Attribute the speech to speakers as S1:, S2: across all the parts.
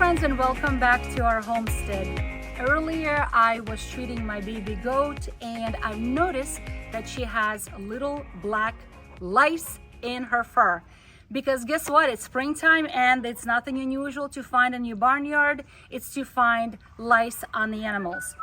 S1: friends, and welcome back to our homestead. Earlier I was treating my baby goat and I noticed that she has a little black lice in her fur. Because guess what? It's springtime and it's nothing unusual to find in your barnyard. It's to find lice on the animals.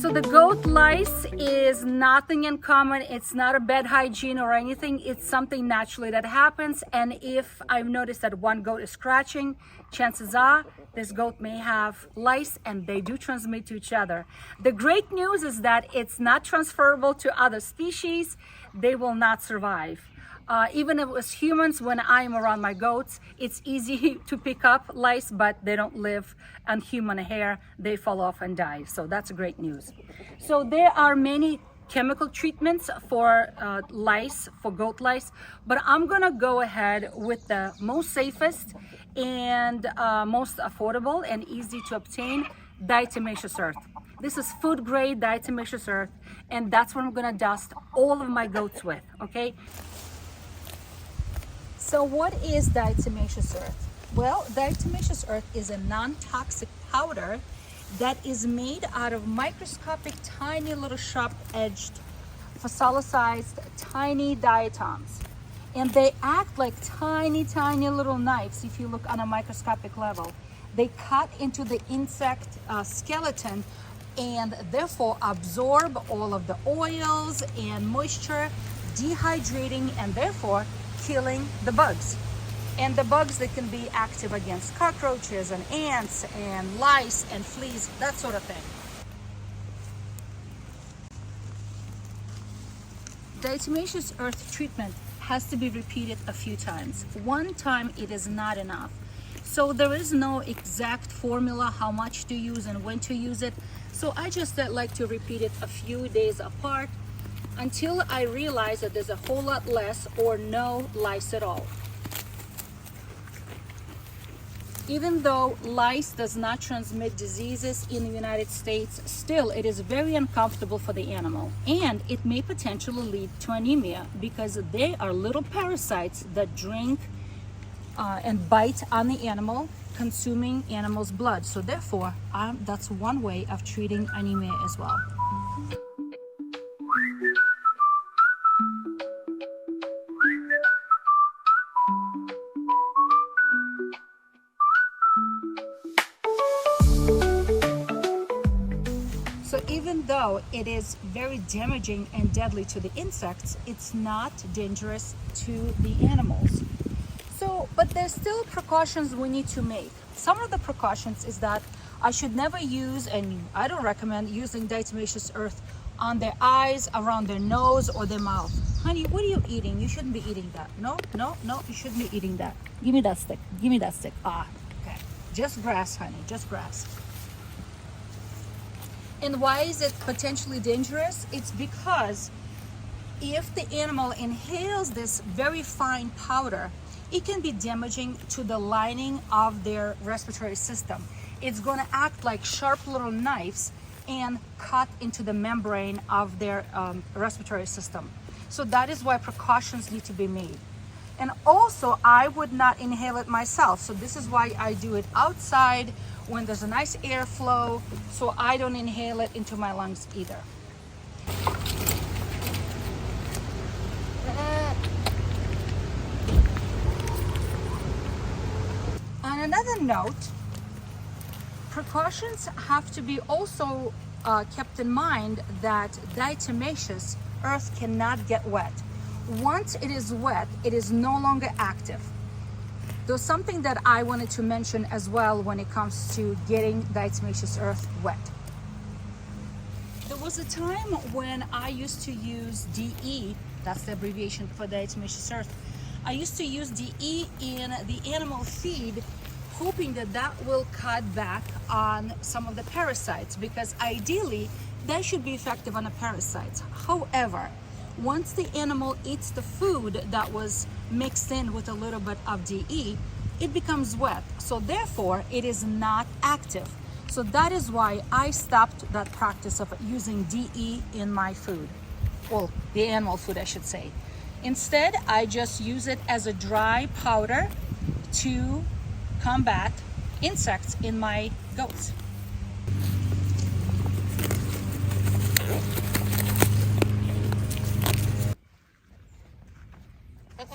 S1: So the goat lice is nothing uncommon. It's not a bad hygiene or anything. It's something naturally that happens. And if I've noticed that one goat is scratching, chances are this goat may have lice, and they do transmit to each other. The great news is that it's not transferable to other species. They will not survive. Even if it was humans, when I'm around my goats, it's easy to pick up lice, but they don't live on human hair. They fall off and die. So that's great news. So there are many chemical treatments for lice, for goat lice, but I'm gonna go ahead with the most safest and most affordable and easy to obtain Dietimmacous earth. This is food grade Dietimmacous earth, and that's what I'm gonna dust all of my goats with, okay? So what is Dietimmacous earth? Well, Dietimmacous earth is a non-toxic powder that is made out of microscopic, tiny little sharp-edged, fossilicized, tiny diatoms. And they act like tiny, tiny little knives if you look on a microscopic level. They cut into the insect skeleton and therefore absorb all of the oils and moisture, dehydrating and therefore killing the bugs. And the bugs that can be active against cockroaches and ants and lice and fleas, that sort of thing. Dietimmacous earth treatment has to be repeated a few times. One time it is not enough. So there is no exact formula how much to use and when to use it. So I just like to repeat it a few days apart until I realize that there's a whole lot less or no lice at all. Even though lice does not transmit diseases in the United States, still it is very uncomfortable for the animal, and it may potentially lead to anemia because they are little parasites that drink and bite on the animal, consuming animal's blood. So therefore, that's one way of treating anemia as well. So even though it is very damaging and deadly to the insects, it's not dangerous to the animals. So, but there's still precautions we need to make. Some of the precautions is that I should never use, and I don't recommend using Dietimmacous earth on their eyes, around their nose or their mouth. Honey, what are you eating? You shouldn't be eating that. No, you shouldn't be eating that. Give me that stick. Give me that stick. Okay. Just grass, honey, just grass. And why is it potentially dangerous? It's because if the animal inhales this very fine powder, it can be damaging to the lining of their respiratory system. It's going to act like sharp little knives and cut into the membrane of their respiratory system. So that is why precautions need to be made. And also, I would not inhale it myself. So this is why I do it outside when there's a nice airflow, so I don't inhale it into my lungs either. On another note, precautions have to be also kept in mind that Dietimmacous earth cannot get wet. Once it is wet, it is no longer active. There's something that I wanted to mention as well when it comes to getting Dietimmacous earth wet. There was a time when I used to use DE, that's the abbreviation for Dietimmacous earth. I used to use DE in the animal feed, hoping that that will cut back on some of the parasites, because ideally that should be effective on the parasites. However, once the animal eats the food that was mixed in with a little bit of DE, it becomes wet. So therefore, it is not active. So that is why I stopped that practice of using DE in my food. Well, the animal food, I should say. Instead, I just use it as a dry powder to combat insects in my goats.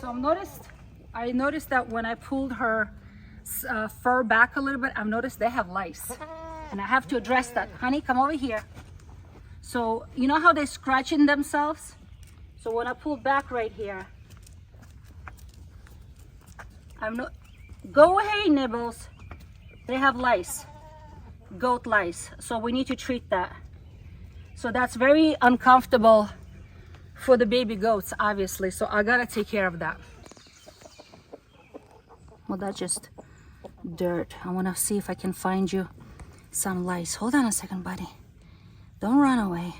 S1: So I noticed that when I pulled her fur back a little bit, I've noticed they have lice. And I have to address that. Honey, come over here. So you know how they're scratching themselves? So when I pull back right here, go away, Nibbles. They have lice, goat lice. So we need to treat that. So that's very uncomfortable for the baby goats, obviously. So I gotta take care of that. Well, that's just dirt. I wanna see if I can find you some lice. Hold on a second, buddy. Don't run away.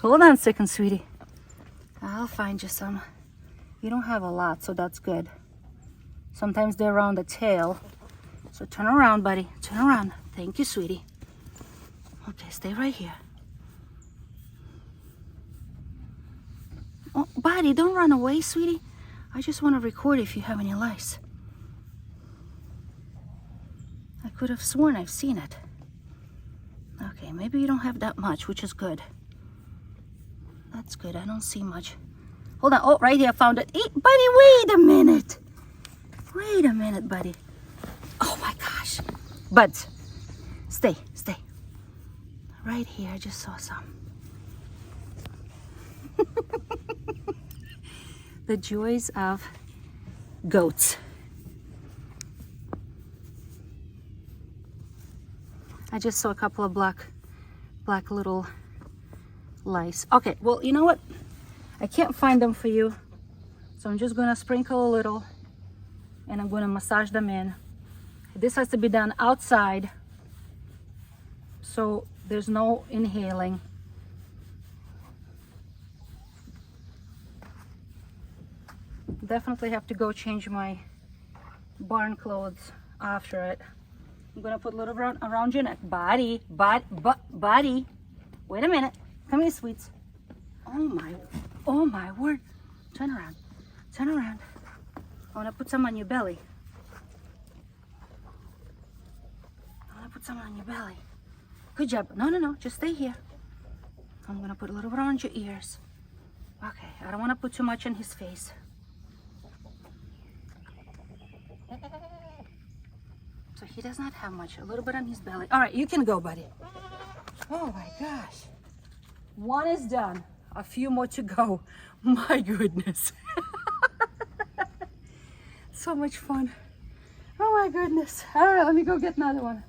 S1: Hold on a second, sweetie. I'll find you some. You don't have a lot, so that's good. Sometimes they're around the tail. So turn around, buddy. Turn around. Thank you, sweetie. Okay, stay right here. Oh, buddy, don't run away, sweetie. I just want to record if you have any lice. I could have sworn I've seen it. Okay, maybe you don't have that much, which is good. That's good. I don't see much. Hold on. Oh, right here. I found it. Hey, buddy, wait a minute. Wait a minute, buddy. Oh my gosh. Buds, stay. Right here. I just saw some. The joys of goats. I just saw a couple of black little lice. Okay, well, you know what? I can't find them for you. So I'm just gonna sprinkle a little and I'm gonna massage them in. This has to be done outside, so there's no inhaling. Definitely have to go change my barn clothes after it. I'm gonna put a little around your neck. Body. Wait a minute. Come here, sweets. Oh my word. Turn around. I wanna put some on your belly. Good job. No, just stay here. I'm gonna put a little around your ears. Okay, I don't wanna put too much on his face. So he does not have much, a little bit on his belly. All right, you can go, buddy. Oh my gosh. One is done, a few more to go. My goodness. So much fun. Oh my goodness. All right, let me go get another one.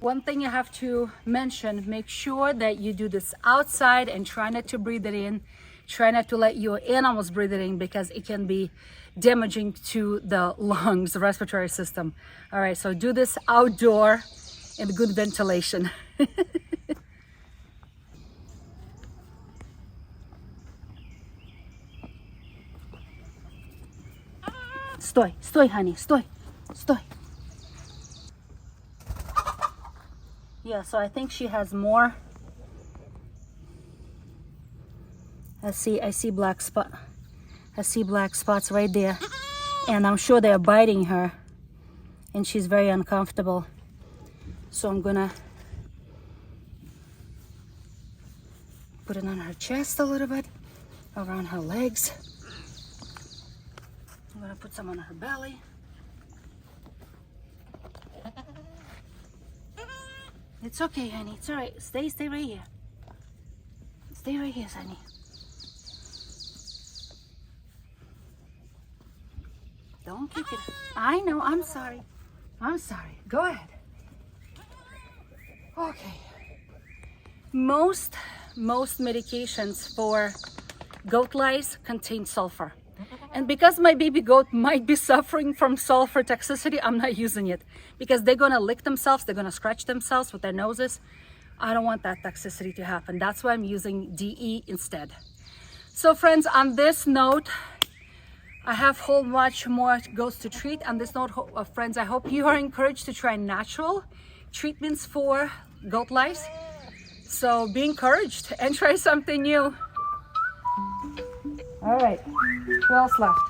S1: One thing you have to mention, make sure that you do this outside and try not to breathe it in. Try not to let your animals breathe it in because it can be damaging to the lungs, the respiratory system. All right, so do this outdoor in good ventilation. Stoy, honey, stoy. Yeah, so I think she has more. I see black spot. I see black spots right there. And I'm sure they're biting her. And she's very uncomfortable. So I'm gonna put it on her chest a little bit, around her legs. I'm gonna put some on her belly. It's okay, honey. It's all right. Stay right here. Stay right here, honey. Don't kick it. I know. I'm sorry. Go ahead. Okay. Most medications for goat lice contain sulfur. And because my baby goat might be suffering from sulfur toxicity, I'm not using it because they're gonna lick themselves, they're gonna scratch themselves with their noses. I don't want that toxicity to happen. That's why I'm using DE instead. So friends, on this note, I have whole much more goats to treat. On this note, friends, I hope you are encouraged to try natural treatments for goat lice. So be encouraged and try something new. All right, who else left?